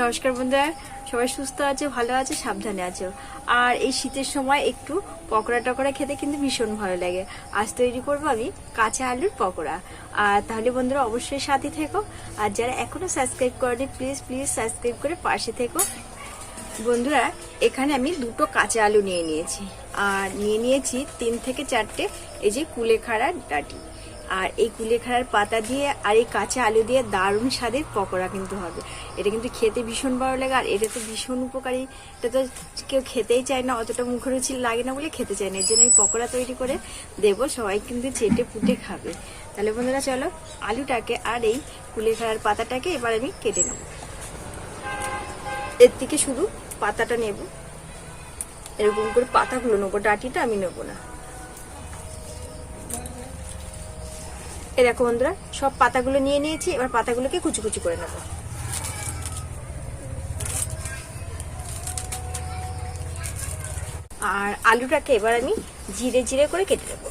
নমস্কার বন্ধুরা, সবাই সুস্থ আছো, ভালো আছো, সাবধানে আছো। আর এই শীতের সময় একটু পকোড়া টকোড়া খেতে কিন্তু ভীষণ ভালো লাগে। আজ তৈরি করবো আমি কাঁচা আলুর পকোড়া। আর তাহলে বন্ধুরা অবশ্যই সাথে থেকো। আর যারা এখনো সাবস্ক্রাইব করেনি প্লিজ প্লিজ সাবস্ক্রাইব করে পাশে থেকো। বন্ধুরা, এখানে আমি দুটো কাঁচা আলু নিয়ে নিয়েছি আর নিয়ে নিয়েছি 3 থেকে 4টে এই যে কুলেখাড়ার ডাঁটি। আর এই কুলেখাড়ার পাতা দিয়ে আর এই কাঁচা আলু দিয়ে দারুণ স্বাদের পকোড়া কিন্তু হবে। এটা কিন্তু খেতে ভীষণ ভালো লাগে আর এটা তো ভীষণ উপকারী। এটা তো কেউ খেতেই চায় না, অতটা মুখরুচি লাগে না বলে খেতে চায় না। এর জন্য আমি পকোড়া তৈরি করে দেবো, সবাই কিন্তু চেটে পুটে খাবে। তাহলে বন্ধুরা চলো, আলুটাকে আর এই কুলেখাড়ার পাতাটাকে এবার আমি কেটে নেব। এর থেকে শুধু পাতাটা নেব, এরকম করে পাতাগুলো নেবো, ডাঁটিটা আমি নেবো না। এই দেখো বন্ধুরা, সব পাতাগুলো নিয়ে নিয়েছি। এবার পাতাগুলোকে কুচি কুচি করে নেব। আর আলুটাকে এবার আমি জিরে জিরে করে কেটে নেব।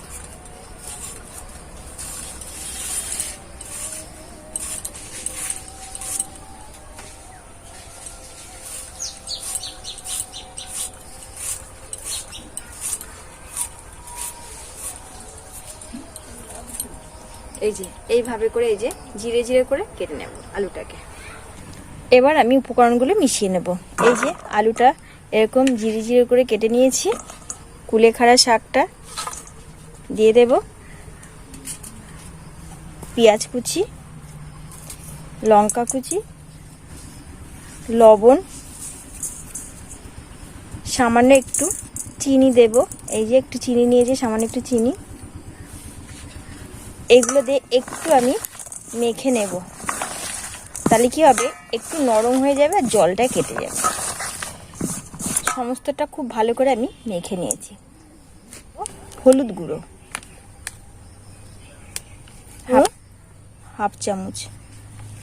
এই যে এইভাবে করে এই যে জিরে জিরে করে কেটে নেব আলুটাকে। এবার আমি উপকরণগুলো মিশিয়ে নেব। এই যে আলুটা এরকম জিরে জিরে করে কেটে নিয়েছি। কুলেখাড়া শাকটা দিয়ে দেব, পেঁয়াজ কুচি, লঙ্কা কুচি, লবণ, সামান্য একটু চিনি দেব। এই যে একটু চিনি নিয়েছি, সামান্য একটু চিনি। এগুলো দিয়ে একটু আমি মেখে নেব। তাহলে কি হবে, একটু নরম হয়ে যাবে আর জলটা কেটে যাবে। সমস্তটা খুব ভালো করে আমি মেখে নিয়েছি। হলুদ গুঁড়ো হাফ চামচ,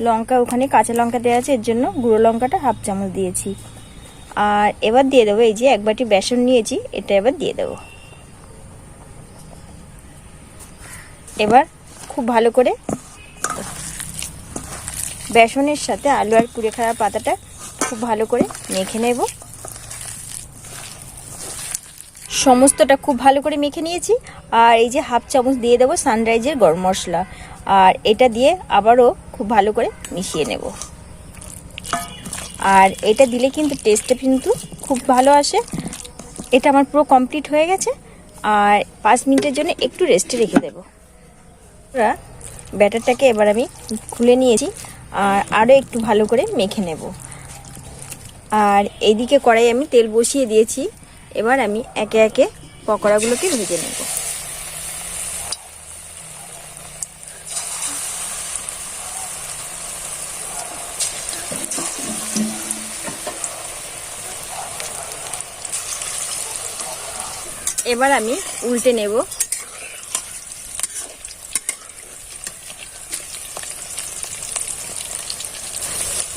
লঙ্কা ওখানে কাঁচা লঙ্কা দেওয়া আছে, এর জন্য গুঁড়ো লঙ্কাটা হাফ চামচ দিয়েছি। আর এবার দিয়ে দেবো এই যে এক বাটি বেসন নিয়েছি, এটা এবার দিয়ে দেবো। এবার খুব ভালো করে বেসনের সাথে আলু আর কুলেখাড়া পাতাটা খুব ভালো করে মেখে নেব। সমস্তটা খুব ভালো করে মেখে নিয়েছি। আর এই যে হাফ চামচ দিয়ে দেবো সানরাইজের গরম মশলা, আর এটা দিয়ে আবারও খুব ভালো করে মিশিয়ে নেব। আর এটা দিলে কিন্তু টেস্টটা কিন্তু খুব ভালো আসে। এটা আমার পুরো কমপ্লিট হয়ে গেছে। আর 5 মিনিটের জন্য একটু রেস্টে রেখে দেবো। ব্যাটারটাকে এবার আমি খুলে নিয়েছি আর আরও একটু ভালো করে মেখে নেব। আর এইদিকে কড়াই আমি তেল বসিয়ে দিয়েছি। এবার আমি একে একে পকোড়াগুলোকে ভেজে নেব। এবার আমি উল্টে নেব।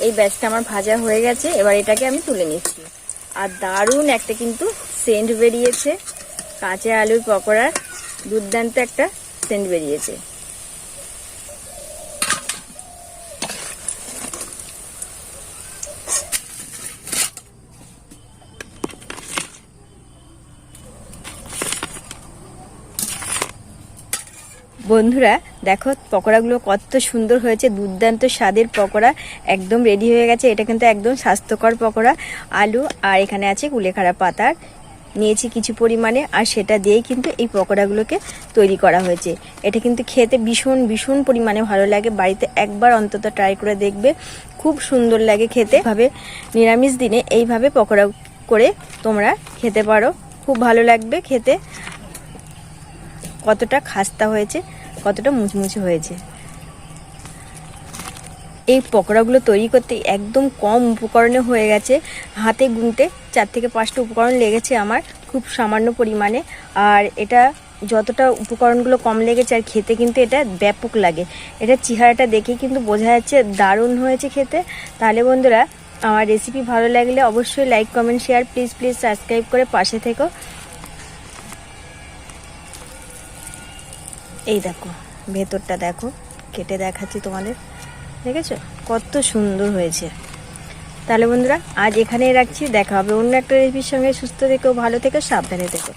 এই ব্যাচটা আমার ভাজা হয়ে গেছে। এবার এটাকে আমি তুলে নিচ্ছি। আর দারুণ একটা কিন্তু সেন্ট বেরিয়েছে, কাঁচা আলুর পকোড়ার দুর্দান্ত একটা সেন্ট বেরিয়েছে। বন্ধুরা দেখো, পকোড়াগুলো কত সুন্দর হয়েছে, দুর্দান্ত স্বাদের পকোড়া একদম রেডি হয়ে গেছে। এটা কিন্তু একদম স্বাস্থ্যকর পকোড়া। আলু আর এখানে আছে কুলেখাড়া পাতার নিয়েছি কিছু পরিমাণে, আর সেটা দিয়েই কিন্তু এই পকোড়াগুলোকে তৈরি করা হয়েছে। এটা কিন্তু খেতে ভীষণ ভীষণ পরিমাণে ভালো লাগে। বাড়িতে একবার অন্তত ট্রাই করে দেখবে, খুব সুন্দর লাগে খেতে। ভাবে নিরামিষ দিনে এইভাবে পকোড়া করে তোমরা খেতে পারো, খুব ভালো লাগবে খেতে। কতটা খাস্তা হয়েছে, কতটা মুচমুচে হয়েছে। এই পকোড়াগুলো তৈরি করতে একদম কম উপকরণে হয়ে গেছে। হাতে গুনতে 4 থেকে 5টা উপকরণ লেগেছে আমার, খুব সামান্য পরিমাণে। আর এটা যতটা উপকরণগুলো কম লেগেছে আর খেতে কিন্তু এটা ব্যাপক লাগে। এটা চেহারাটা দেখে কিন্তু বোঝা যাচ্ছে দারুণ হয়েছে খেতে। তাহলে বন্ধুরা, আমার রেসিপি ভালো লাগলে অবশ্যই like comment share please please subscribe করে পাশে থেকো। এই দেখো ভেতরটা দেখো, কেটে দেখাচ্ছি তোমাদের, দেখেছো কত সুন্দর হয়েছে। তাহলে বন্ধুরা আজ এখানেই রাখছি, দেখা হবে অন্য একটা রেসিপির সঙ্গে। সুস্থ থেকো, ভালো থেকো, সাবধানে থেকো।